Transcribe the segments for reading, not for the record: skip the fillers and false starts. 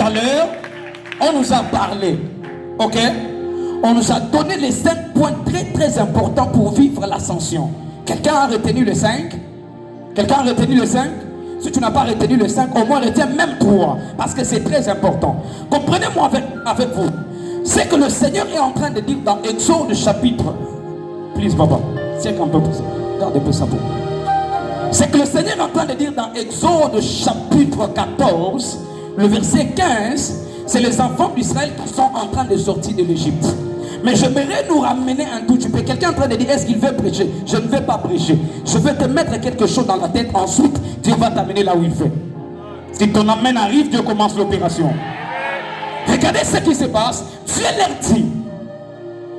à l'heure, on nous a parlé. Ok? On nous a donné les 5 points très très importants pour vivre l'ascension. Quelqu'un a retenu les 5? Quelqu'un a retenu les 5? Si tu n'as pas retenu les 5, au moins retiens même 3. Parce que c'est très important. Comprenez-moi avec vous. C'est que le Seigneur est en train de dire dans Exode chapitre. Please, papa. C'est un peu plus. Garde un peu ça pour moi. C'est que le Seigneur est en train de dire dans Exode chapitre 14, le verset 15, c'est les enfants d'Israël qui sont en train de sortir de l'Égypte. Mais j'aimerais nous ramener un tout petit peu. Quelqu'un est en train de dire, est-ce qu'il veut prêcher? Je ne vais pas prêcher. Je vais te mettre quelque chose dans la tête. Ensuite, Dieu va t'amener là où il veut. Si ton amène arrive, Dieu commence l'opération. Regardez ce qui se passe. Dieu leur dit,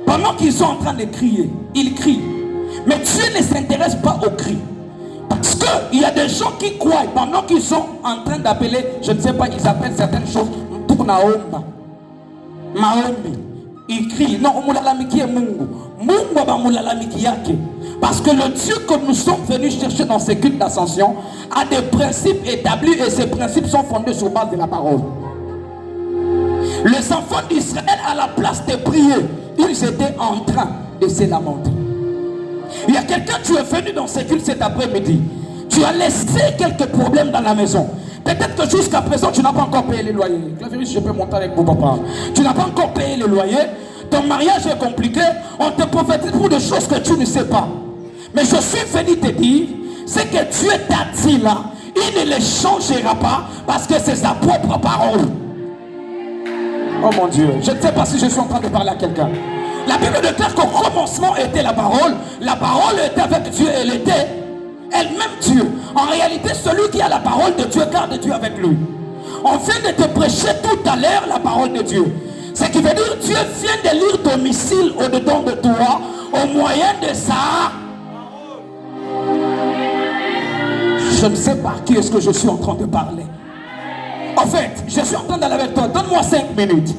pendant qu'ils sont en train de crier, ils crient. Mais Dieu ne s'intéresse pas aux cris. Parce qu'il y a des gens qui croient pendant qu'ils sont en train d'appeler, je ne sais pas, ils appellent certaines choses, ils crient, non, parce que le Dieu que nous sommes venus chercher dans ces cultes d'ascension a des principes établis et ces principes sont fondés sur base de la parole. Les enfants d'Israël, à la place de prier, ils étaient en train de se lamenter. Il y a quelqu'un, tu es venu dans ces cultes cet après-midi. Tu as laissé quelques problèmes dans la maison. Peut-être que jusqu'à présent, tu n'as pas encore payé les loyers. Clavérus, je peux monter avec mon papa. Tu n'as pas encore payé les loyers. Ton mariage est compliqué. On te prophétise pour des choses que tu ne sais pas. Mais je suis venu te dire, c'est que Dieu t'a dit là, il ne les changera pas parce que c'est sa propre parole. Oh mon Dieu, je ne sais pas si je suis en train de parler à quelqu'un. La Bible déclare qu'au commencement était la parole était avec Dieu, elle était elle-même Dieu. En réalité, celui qui a la parole de Dieu garde Dieu avec lui. On vient de te prêcher tout à l'heure la parole de Dieu. Ce qui veut dire Dieu vient de lire domicile au-dedans de toi au moyen de ça. Je ne sais pas qui est-ce que je suis en train de parler. En fait, je suis en train d'aller avec toi. Donne-moi 5 minutes.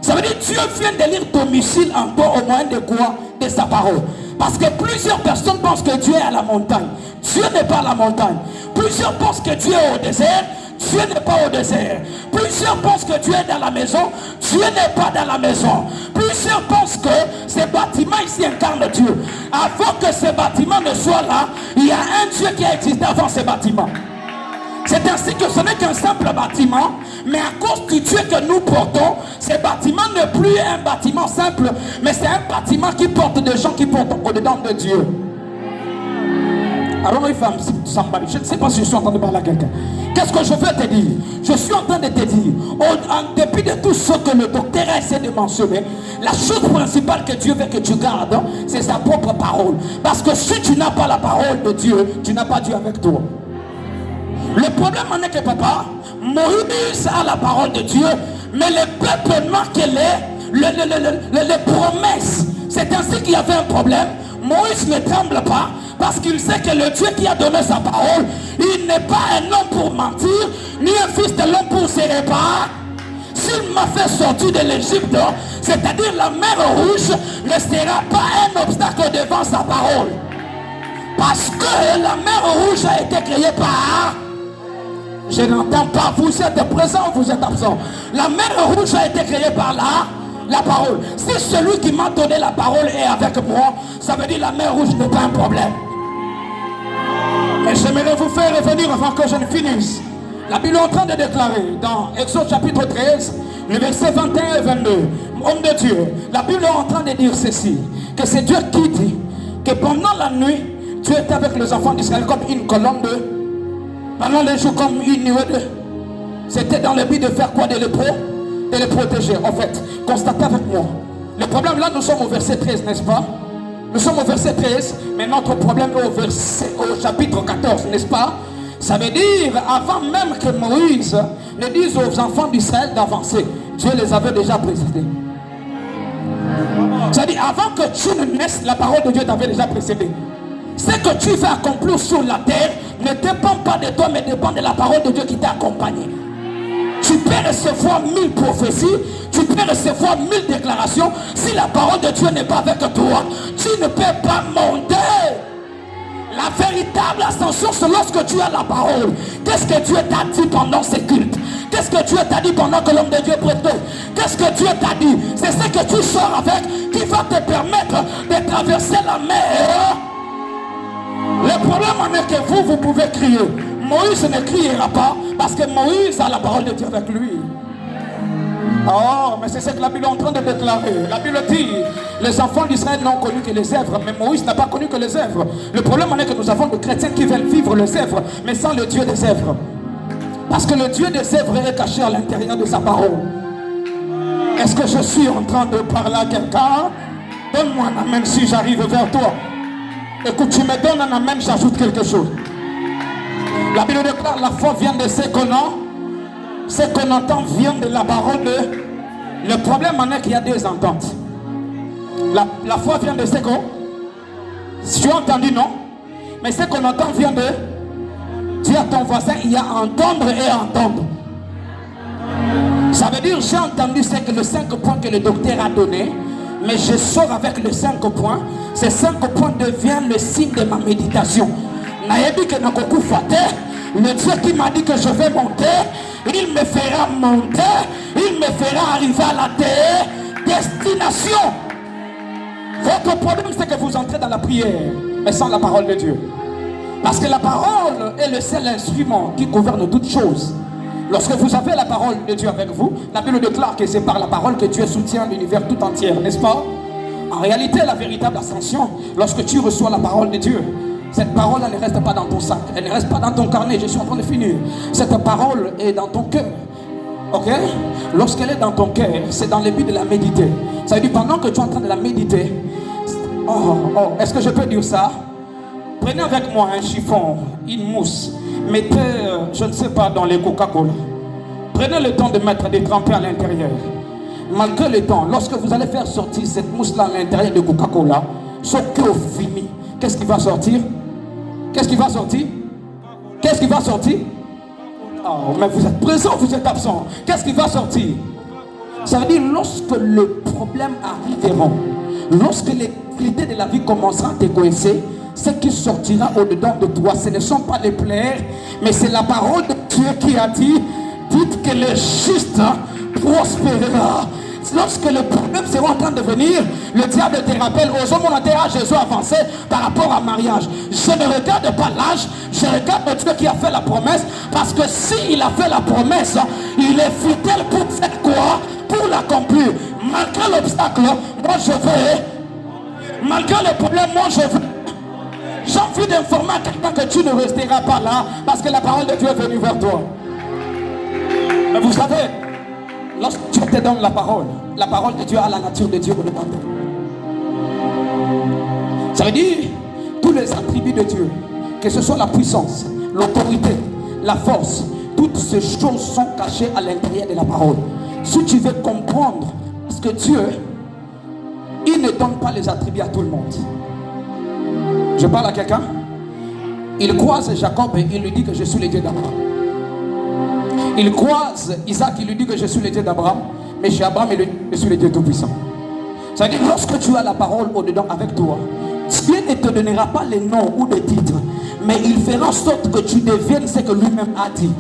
Ça veut dire Dieu vient de lire domicile en toi au moyen de quoi? De sa parole. Parce que plusieurs personnes pensent que Dieu est à la montagne. Dieu n'est pas à la montagne. Plusieurs pensent que Dieu est au désert. Dieu n'est pas au désert. Plusieurs pensent que Dieu est dans la maison. Dieu n'est pas dans la maison. Plusieurs pensent que ces bâtiments ici incarnent Dieu. Avant que ces bâtiments ne soient là, il y a un Dieu qui a existé avant ces bâtiments. C'est ainsi que ce n'est qu'un simple bâtiment, mais à cause du Dieu que nous portons, ce bâtiment n'est plus un bâtiment simple, mais c'est un bâtiment qui porte des gens qui portent au-dedans de Dieu. Alors, je ne sais pas si je suis en train de parler à quelqu'un. Qu'est-ce que je veux te dire? Je suis en train de te dire, en dépit de tout ce que le docteur a essayé de mentionner, la chose principale que Dieu veut que tu gardes, c'est sa propre parole. Parce que si tu n'as pas la parole de Dieu, tu n'as pas Dieu avec toi. Le problème en est que papa, Moïse a la parole de Dieu, mais le peuple manque les promesses. C'est ainsi qu'il y avait un problème. Moïse ne tremble pas parce qu'il sait que le Dieu qui a donné sa parole, il n'est pas un homme pour mentir, ni un fils de l'homme pour se réparer. S'il m'a fait sortir de l'Égypte, c'est-à-dire la mer rouge, ne sera pas un obstacle devant sa parole. Parce que la mer rouge a été créée par... Je n'entends pas, vous êtes présent ou vous êtes absent. La mer rouge a été créée par la parole. Si celui qui m'a donné la parole est avec moi, ça veut dire la mer rouge n'est pas un problème. Mais j'aimerais vous faire revenir avant que je ne finisse. La Bible est en train de déclarer dans Exode chapitre 13, le verset 21 et 22. Homme de Dieu, la Bible est en train de dire ceci, que c'est Dieu qui dit que pendant la nuit, Dieu était avec les enfants d'Israël comme une colonne de... Pendant les jours comme une nuée de... C'était dans le but de faire quoi? De les protéger. En fait, constatez avec moi. Le problème là, nous sommes au verset 13, n'est-ce pas? Nous sommes au verset 13, mais notre problème est au chapitre 14, n'est-ce pas? Ça veut dire, avant même que Moïse ne dise aux enfants d'Israël d'avancer, Dieu les avait déjà précédés. C'est-à-dire, avant que tu ne naisses, la parole de Dieu t'avait déjà précédé. Ce que tu vas accomplir sur la terre ne dépend pas de toi, mais dépend de la parole de Dieu qui t'a accompagné. Tu peux recevoir 1000 prophéties, tu peux recevoir 1000 déclarations. Si la parole de Dieu n'est pas avec toi, tu ne peux pas monter. La véritable ascension, c'est lorsque tu as la parole. Qu'est-ce que Dieu t'a dit pendant ces cultes? Qu'est-ce que Dieu t'a dit pendant que l'homme de Dieu prêtait? Qu'est-ce que Dieu t'a dit? C'est ce que tu sors avec qui va te permettre de traverser la mer. Le problème est que vous pouvez crier. Moïse ne criera pas parce que Moïse a la parole de Dieu avec lui. Oh, mais c'est ce que la Bible est en train de déclarer. La Bible dit, les enfants d'Israël n'ont connu que les œuvres, mais Moïse n'a pas connu que les œuvres. Le problème est que nous avons des chrétiens qui veulent vivre les œuvres, mais sans le Dieu des œuvres. Parce que le Dieu des œuvres est caché à l'intérieur de sa parole. Est-ce que je suis en train de parler à quelqu'un? Donne-moi un amen si j'arrive vers toi. Écoute, tu me donnes un amen, j'ajoute quelque chose. La Bible déclare, la foi vient de ce qu'on entend vient de la parole de... Le problème est qu'il y a deux ententes. La foi vient de ce qu'on... Tu as entendu, non? Mais ce qu'on entend vient de... Dis à ton voisin, il y a entendre et entendre. Ça veut dire, j'ai entendu ce que le 5 points que le docteur a donné, mais je sors avec les 5 points. Ces 5 points deviennent le signe de ma méditation. Le Dieu qui m'a dit que je vais monter, il me fera monter, il me fera arriver à la destination. Votre problème, c'est que vous entrez dans la prière, mais sans la parole de Dieu. Parce que la parole est le seul instrument qui gouverne toutes choses. Lorsque vous avez la parole de Dieu avec vous, la Bible déclare que c'est par la parole que Dieu soutient l'univers tout entier, n'est-ce pas? En réalité, la véritable ascension, lorsque tu reçois la parole de Dieu, cette parole, elle ne reste pas dans ton sac, elle ne reste pas dans ton carnet, je suis en train de finir. Cette parole est dans ton cœur. Ok? Lorsqu'elle est dans ton cœur, c'est dans le but de la méditer. Ça veut dire pendant que tu es en train de la méditer, est-ce que je peux dire ça? Prenez avec moi un chiffon, une mousse, mettez, je ne sais pas, dans les Coca-Cola. Prenez le temps de mettre des trempés à l'intérieur. Malgré le temps, lorsque vous allez faire sortir cette mousse-là à l'intérieur de Coca-Cola, ce que vous finissez, qu'est-ce qui va sortir? Qu'est-ce qui va sortir? Qu'est-ce qui va sortir? Oh, mais vous êtes présent, vous êtes absent. Qu'est-ce qui va sortir? Ça veut dire lorsque le problème arrivera, lorsque les difficultés de la vie commenceront à te coincer, ce qui sortira au-dedans de toi, ce ne sont pas les plaies, mais c'est la parole de Dieu qui a dit, dites que le juste prospérera. Lorsque le problème sera en train de venir, le diable te rappelle, aux hommes à Jésus avancé par rapport à mariage. Je ne regarde pas l'âge, je regarde le Dieu qui a fait la promesse, parce que s'il a fait la promesse, il est fidèle pour faire quoi? Pour l'accomplir. Malgré l'obstacle, moi je vais. Malgré le problème, moi je vais. J'ai envie d'informer à quelqu'un que tu ne resteras pas là, parce que la parole de Dieu est venue vers toi. Mais vous savez, lorsque Dieu te donne la parole de Dieu a la nature de Dieu au dedans. Ça veut dire tous les attributs de Dieu, que ce soit la puissance, l'autorité, la force, toutes ces choses sont cachées à l'intérieur de la parole. Si tu veux comprendre, parce que Dieu, il ne donne pas les attributs à tout le monde. Je parle à quelqu'un. Il croise Jacob et il lui dit que je suis le Dieu d'Abraham. Il croise Isaac, il lui dit que je suis le Dieu d'Abraham, mais chez Abraham, il lui dit que je suis le Dieu Tout-Puissant. Ça veut dire que lorsque tu as la parole au-dedans avec toi, Dieu ne te donnera pas les noms ou les titres, mais il fera en sorte que tu deviennes ce que lui-même a dit.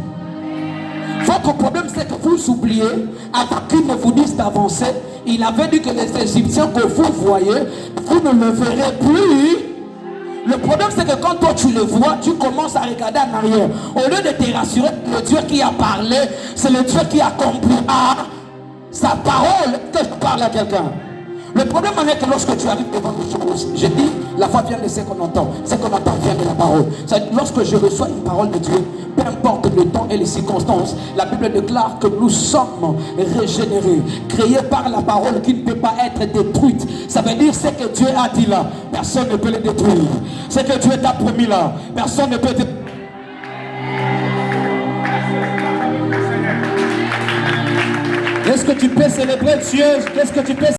Votre problème, c'est que vous oubliez, avant qu'il ne vous dise d'avancer, il avait dit que les Égyptiens que vous voyez, vous ne le verrez plus. Le problème, c'est que quand toi tu le vois, tu commences à regarder en arrière. Au lieu de te rassurer, le Dieu qui a parlé, c'est le Dieu qui a accompli sa parole que je parle à quelqu'un. Le problème est que lorsque tu arrives devant des choses, je dis, la foi vient de ce qu'on entend. Ce qu'on entend vient de la parole. Lorsque je reçois une parole de Dieu, peu importe le temps et les circonstances, la Bible déclare que nous sommes régénérés, créés par la parole qui ne peut pas être détruite. Ça veut dire ce que Dieu a dit là, personne ne peut le détruire. Ce que Dieu t'a promis là, personne ne peut détruire. Qu'est-ce que tu peux célébrer Dieu? Qu'est-ce que tu peux